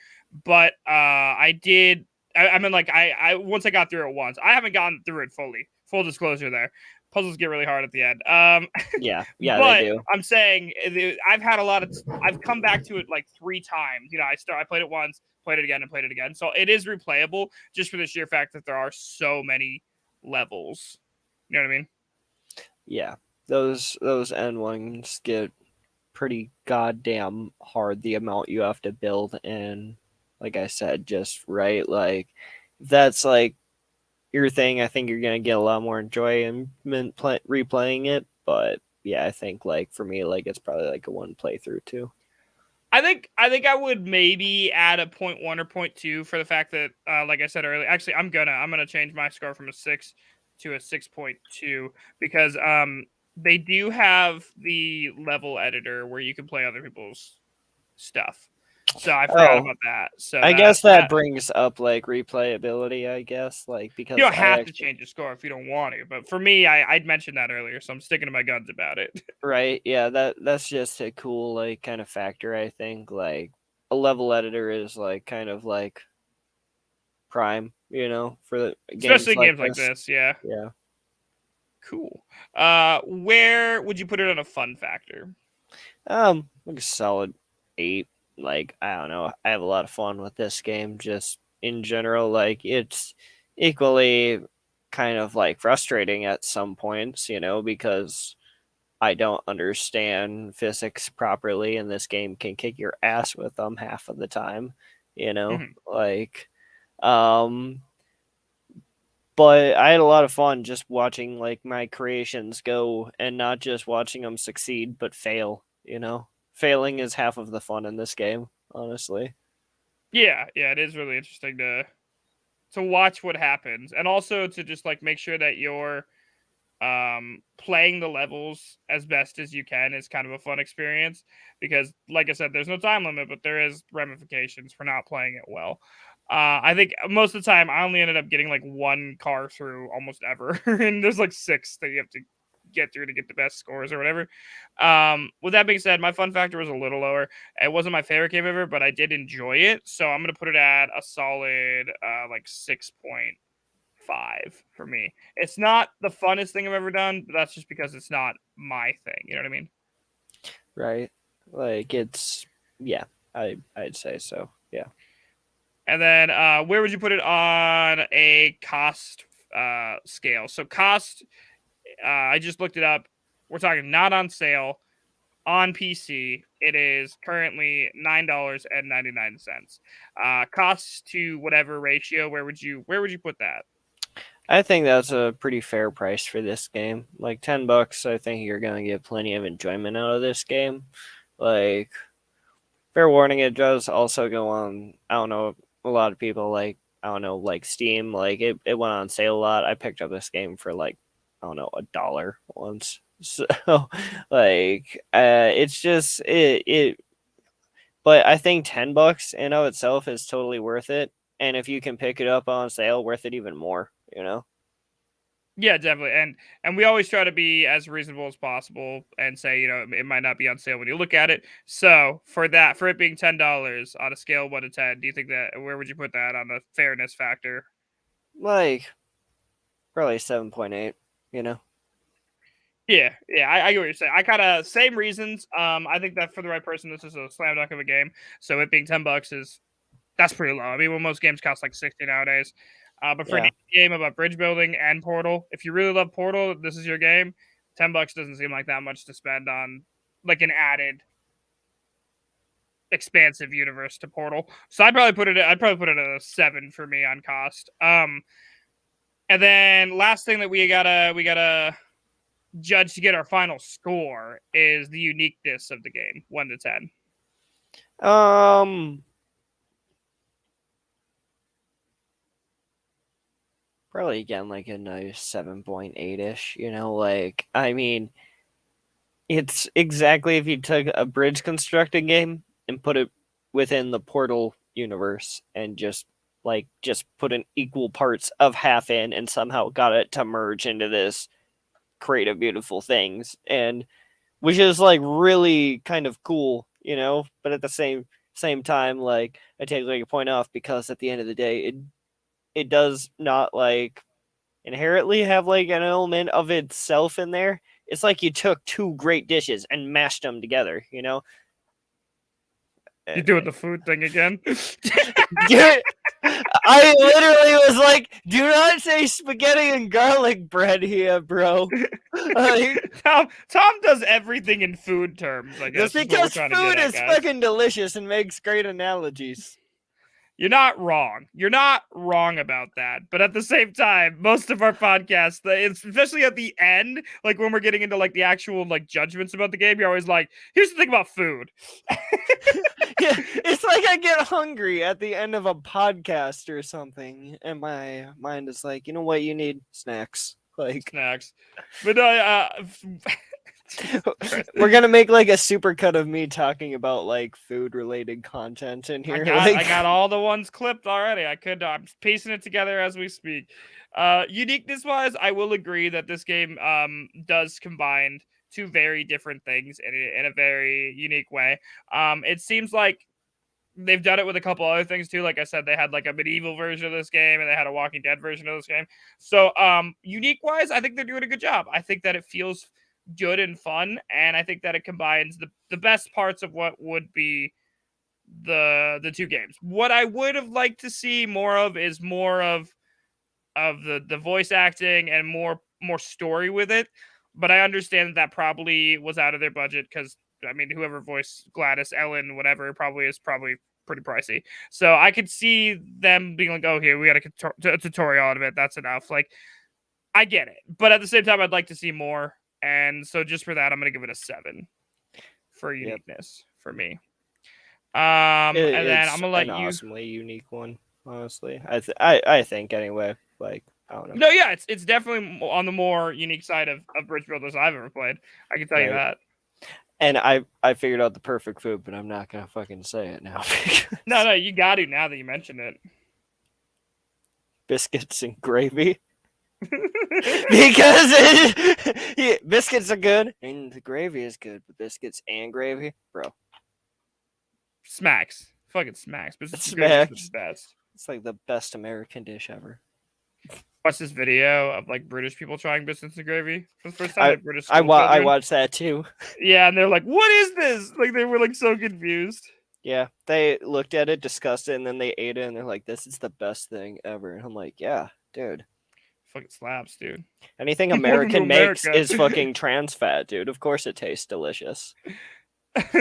but I did. I mean, I once I got through it once. I haven't gotten through it fully. Full disclosure there. Puzzles get really hard at the end. Yeah, but they do. I'm saying I've had I've come back to it 3 times. I played it once, played it again, and played it again. So it is replayable just for the sheer fact that there are so many levels. You know what I mean? Yeah, those end ones get pretty goddamn hard. The amount you have to build, and like I said, just right. That's your thing. I think you're gonna get a lot more enjoyment replaying it. But yeah, I think for me, it's probably a 1 playthrough too. I think I would maybe add a 0.1 or 0.2 for the fact that, like I said earlier, actually I'm gonna change my score from a 6 to a 6.2 because they do have the level editor where you can play other people's stuff. So I forgot about that. So I guess that brings up replayability. I guess because you don't have to change your score if you don't want to. But for me, I'd mentioned that earlier, so I'm sticking to my guns about it. Right? Yeah, that's just a cool kind of factor. I think a level editor is kind of prime, for the especially games like this. this. Yeah. Yeah. Cool. Where would you put it on a fun factor? A solid 8. I don't know. I have a lot of fun with this game. Just in general, it's equally kind of frustrating at some points, because I don't understand physics properly, and this game can kick your ass with them half of the time, but I had a lot of fun just watching my creations go, and not just watching them succeed but fail. Failing is half of the fun in this game, honestly. Yeah, it is really interesting to watch what happens, and also to just make sure that you're playing the levels as best as you can is kind of a fun experience because, like I said, there's no time limit, but there is ramifications for not playing it well. I think most of the time I only ended up getting 1 car through almost ever, and there's 6 that you have to get through to get the best scores or whatever. With that being said, my fun factor was a little lower. It wasn't my favorite game ever, but I did enjoy it. So I'm gonna put it at a solid like 6.5 for me. It's not the funnest thing I've ever done, but that's just because it's not my thing. You know what I mean? Right. Like it's yeah, I'd say so. Yeah. And then where would you put it on a cost scale? So cost, I just looked it up. We're talking not on sale. On PC, it is currently $9.99. Cost to whatever ratio, where would you put that? I think that's a pretty fair price for this game. Like $10, I think you're gonna get plenty of enjoyment out of this game. Like, fair warning, it does also go on. I don't know, a lot of people like I don't know, like Steam. Like it went on sale a lot. I picked up this game for like I don't know $1 once. So like it's just it. But I think $10 in of itself is totally worth it. And if you can pick it up on sale, worth it even more. You know. Yeah, definitely. And we always try to be as reasonable as possible and say, it might not be on sale when you look at it. So for it being $10 on a scale of 1 to 10, do you think where would you put that on the fairness factor? Like probably 7.8, you know. Yeah, I get what you're saying. I kind of same reasons. I think that for the right person, this is a slam dunk of a game. So it being $10 that's pretty low. I mean, when most games cost like 60 nowadays. But for a game about bridge building and Portal, if you really love Portal, this is your game. $10 doesn't seem like that much to spend on like an added expansive universe to Portal. So I'd probably put it at a 7 for me on cost. And then last thing that we gotta judge to get our final score is the uniqueness of the game, 1 to 10. Probably again like a nice 7.8-ish, you know, like I mean it's exactly if you took a bridge constructing game and put it within the Portal universe and just put in equal parts of half in and somehow got it to merge into this creative beautiful things, and which is like really kind of cool, you know, but at the same time, like I take like a point off because at the end of the day it does not like inherently have like an element of itself in there. It's like you took two great dishes and mashed them together, you know. You doing the food thing again? Dude, I literally was like, "Do not say spaghetti and garlic bread here, bro." Tom does everything in food terms. I guess just because food is fucking delicious and makes great analogies. You're not wrong. You're not wrong about that. But at the same time, most of our podcasts, especially at the end, like when we're getting into like the actual like judgments about the game, you're always like, "Here's the thing about food." Yeah, it's like I get hungry at the end of a podcast or something, and my mind is like, you know what, you need snacks, like snacks. But we're gonna make like a supercut of me talking about like food related content in here. I got all the ones clipped already. I'm piecing it together as we speak. Uniqueness wise, I will agree that this game does combine two very different things in a very unique way. It seems like they've done it with a couple other things too. Like I said, they had like a medieval version of this game and they had a Walking Dead version of this game. So unique wise, I think they're doing a good job. I think that it feels good and fun, and I think that it combines the best parts of what would be the two games. What I would have liked to see more of is more of the voice acting and more story with it. But I understand that probably was out of their budget because I mean, whoever voiced Gladys, Ellen, whatever, is probably pretty pricey. So I could see them being like, "Oh, here we got a tutorial out of it. That's enough." Like, I get it, but at the same time, I'd like to see more. And so just for that, I'm gonna give it a 7 for uniqueness for me. And then I'm gonna let you. Awesomely unique one, honestly. I think anyway. Like I don't know. No, yeah, it's definitely on the more unique side of bridge builders I've ever played. I can tell you that. And I figured out the perfect food, but I'm not gonna fucking say it now. No, you got to now that you mentioned it. Biscuits and gravy. Because biscuits are good and the gravy is good, but biscuits and gravy, bro, Smacks. Fucking smacks. But it it's the smacks. best. It's like the best American dish ever. Watch this video of like British people trying biscuits and gravy for the first time. Like British school I children. watched that too. Yeah, and they're like, "What is this?" Like they were like so confused. Yeah, they looked at it, discussed it, and then they ate it, and they're like, "This is the best thing ever." And I'm like, "Yeah, dude. Fucking slaps, dude. Anything Welcome to American makes America. is fucking trans fat, dude. Of course it tastes delicious."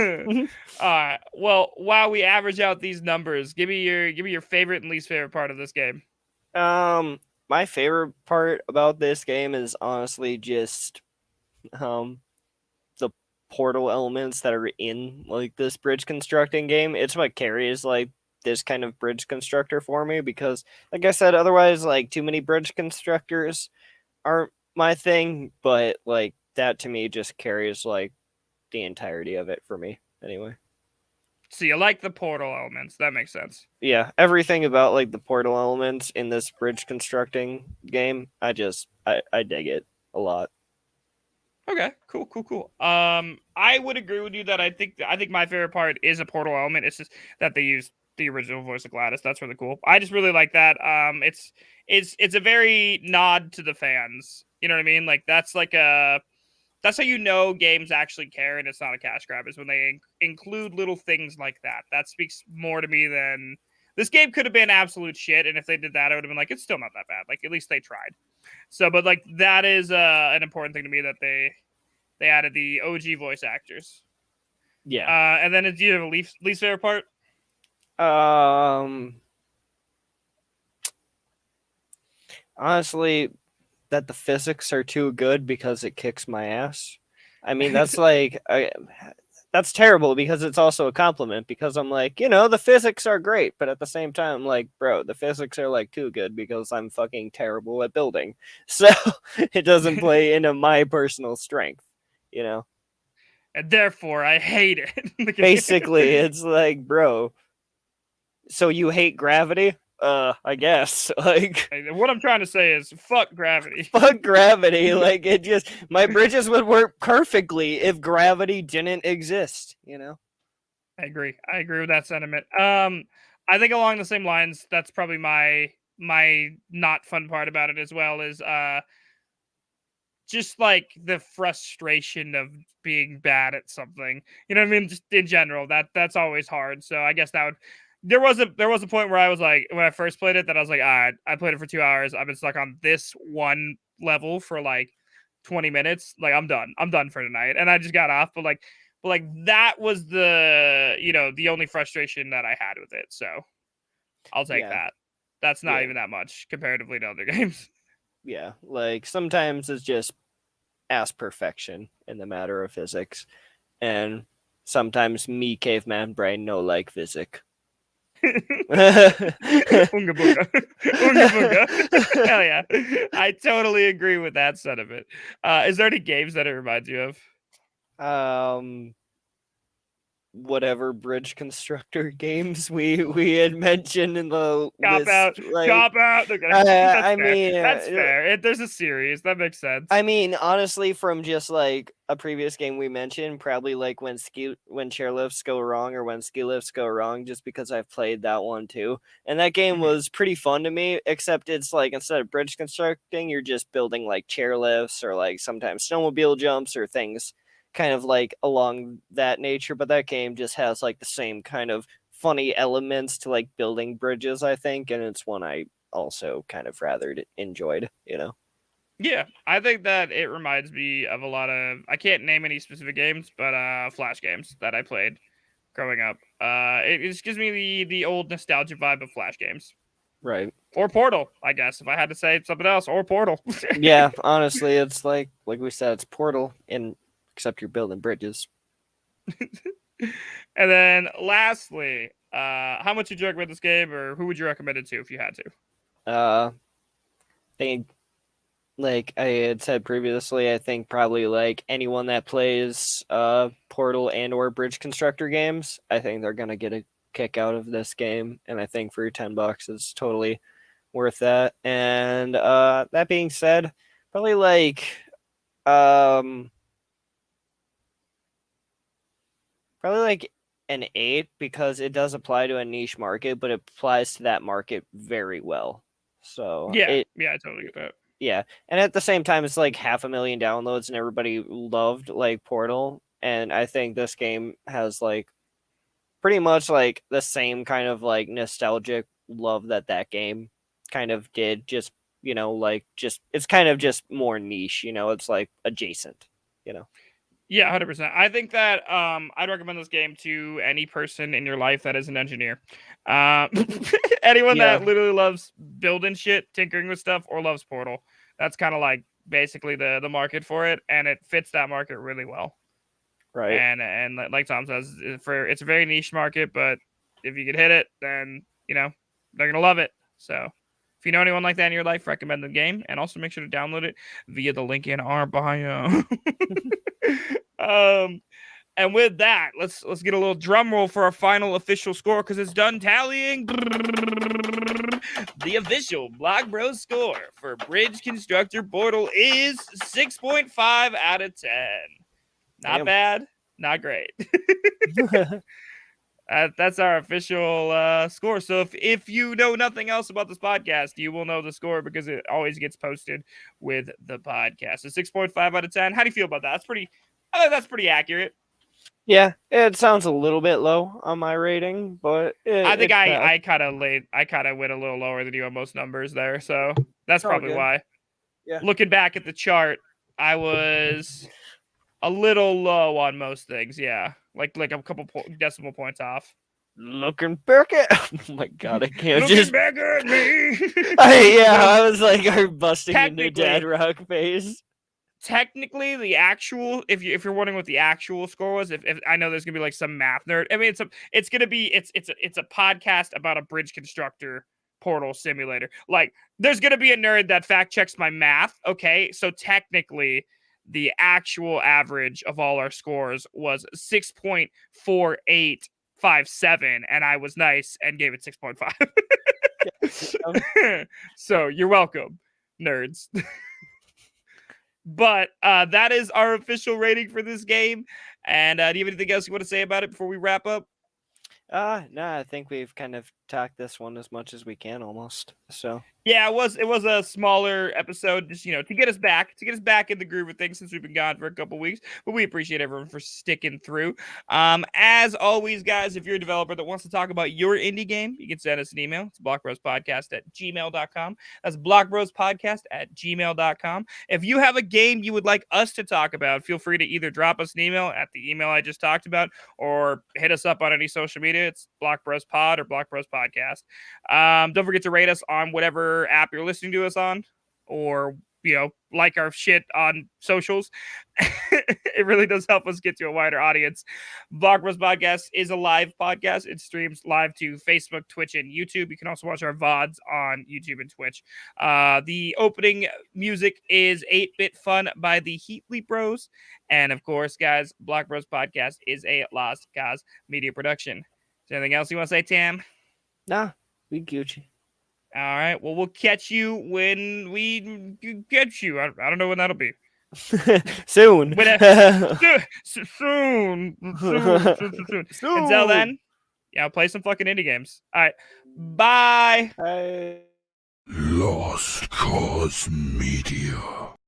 Well, while we average out these numbers, give me your favorite and least favorite part of this game. My favorite part about this game is honestly just the portal elements that are in like this bridge constructing game. It's what carries like this kind of bridge constructor for me because like I said, otherwise like too many bridge constructors aren't my thing, but like that to me just carries like the entirety of it for me anyway. So you like the portal elements? That makes sense. Yeah, everything about like the portal elements in this bridge constructing game, I dig it a lot. Okay, cool. I would agree with you that I think my favorite part is a portal element. It's just that they use the original voice of Gladys. That's really cool. I just really like that. It's a very nod to the fans. You know what I mean? Like that's how you know games actually care and it's not a cash grab is when they include little things like that. That speaks more to me than this game could have been absolute shit. And if they did that, I would have been like, it's still not that bad. Like at least they tried. So, but like that is an important thing to me that they added the OG voice actors. Yeah. And then do you have a least favorite part? Honestly, that the physics are too good because it kicks my ass. I mean, that's like that's terrible because it's also a compliment because I'm like, the physics are great, but at the same time, I'm like, bro, the physics are like too good because I'm fucking terrible at building. So it doesn't play into my personal strength, And therefore, I hate it. Basically, it's like, bro, so you hate gravity? I guess. Like, what I'm trying to say is fuck gravity. Fuck gravity. Like, my bridges would work perfectly if gravity didn't exist, I agree with that sentiment. I think along the same lines, that's probably my not fun part about it as well is just like the frustration of being bad at something. You know what I mean? Just in general, that's always hard. So I guess that would there was a point where I was like when I first played it that I was like, all right, I played it for 2 hours. I've been stuck on this one level for like 20 minutes. Like I'm done for tonight. And I just got off. But like that was the only frustration that I had with it. So I'll take that. That's not even that much comparatively to other games. Yeah, like sometimes it's just ass perfection in the matter of physics, and sometimes me caveman brain no like physics. Unga bunga. Unga bunga. Hell yeah. I totally agree with that sentiment. Is there any games that it reminds you of? Whatever bridge constructor games we had mentioned in the cop list. Cop out. That's fair. There's a series. That makes sense. I mean, honestly, from just like a previous game we mentioned, probably like when chairlifts go wrong or when ski lifts go wrong, just because I've played that one too. And that game was pretty fun to me, except it's like instead of bridge constructing, you're just building like chairlifts or like sometimes snowmobile jumps or things kind of like along that nature, but that game just has like the same kind of funny elements to like building bridges, I think, and it's one I also kind of rather enjoyed, Yeah, I think that it reminds me of a lot of I can't name any specific games, but Flash games that I played growing up. It just gives me the old nostalgia vibe of Flash games. Right. Or Portal, I guess, if I had to say something else, or Portal. Yeah, honestly, it's like we said, it's Portal, except you're building bridges. And then lastly, how much did you recommend this game, or who would you recommend it to if you had to? They, like I had said previously, I think probably like anyone that plays Portal and or Bridge Constructor games, I think they're gonna get a kick out of this game, and I think for $10 is totally worth that. And that being said, probably like probably like an 8 because it does apply to a niche market, but it applies to that market very well. So Yeah, it I totally get that. yeah, and at the same time, it's like 500,000 downloads, and everybody loved like Portal, and I think this game has like pretty much like the same kind of like nostalgic love that game kind of did. Just like just it's kind of just more niche. It's like adjacent. Yeah, 100%. I think that I'd recommend this game to any person in your life that is an engineer. Anyone Yeah. that literally loves building shit, tinkering with stuff, or loves Portal. That's kind of like basically the market for it, and it fits that market really well. Right. And like Tom says, it's a very niche market, but if you could hit it, then they're gonna love it. So if you know anyone like that in your life, recommend the game, and also make sure to download it via the link in our bio. And with that, let's get a little drum roll for our final official score because it's done tallying. The official Block Bros score for Bridge Constructor Portal is 6.5 out of 10. Not Damn. bad, not great. That's our official score. So if you know nothing else about this podcast, you will know the score because it always gets posted with the podcast. So 6.5 out of 10. How do you feel about that? I think that's pretty accurate. Yeah, it sounds a little bit low on my rating, but I think I kind of went a little lower than you on most numbers there, so that's probably good. why. Yeah. Looking back at the chart, I was a little low on most things. Yeah, like a couple decimal points off. Looking back at oh my god, I can't Looking just back at me. I was like busting into Technically- dad rock face. Technically, the actual if you're wondering what the actual score was, if I know there's gonna be like some math nerd. I mean, it's a podcast about a bridge constructor portal simulator. Like, there's gonna be a nerd that fact checks my math. Okay, so technically, the actual average of all our scores was 6.4857, and I was nice and gave it 6.5. So you're welcome, nerds. But that is our official rating for this game. And do you have anything else you want to say about it before we wrap up? No, I think we've kind of talked this one as much as we can almost. So Yeah, it was a smaller episode, just to get us back in the groove of things since we've been gone for a couple weeks. But we appreciate everyone for sticking through. As always, guys, if you're a developer that wants to talk about your indie game, you can send us an email. It's blockbrospodcast@gmail.com. That's blockbrospodcast@gmail.com. If you have a game you would like us to talk about, feel free to either drop us an email at the email I just talked about, or hit us up on any social media. It's blockbrospod or blockbrospodcast. Don't forget to rate us on whatever app you're listening to us on, or like our shit on socials. It really does help us get to a wider audience. Block Bros Podcast is a live podcast. It streams live to Facebook, Twitch, and YouTube. You can also watch our VODs on YouTube and Twitch. The opening music is 8-Bit Fun by the Heatley Bros. And of course, guys, Block Bros Podcast is a Lost Cause media production. Is there anything else you want to say, Tam? nah, we Gucci. All right. Well, we'll catch you when we get you. I don't know when that'll be. Soon. Soon. Until then, play some fucking indie games. All right. Bye. Bye. Lost Cause Media.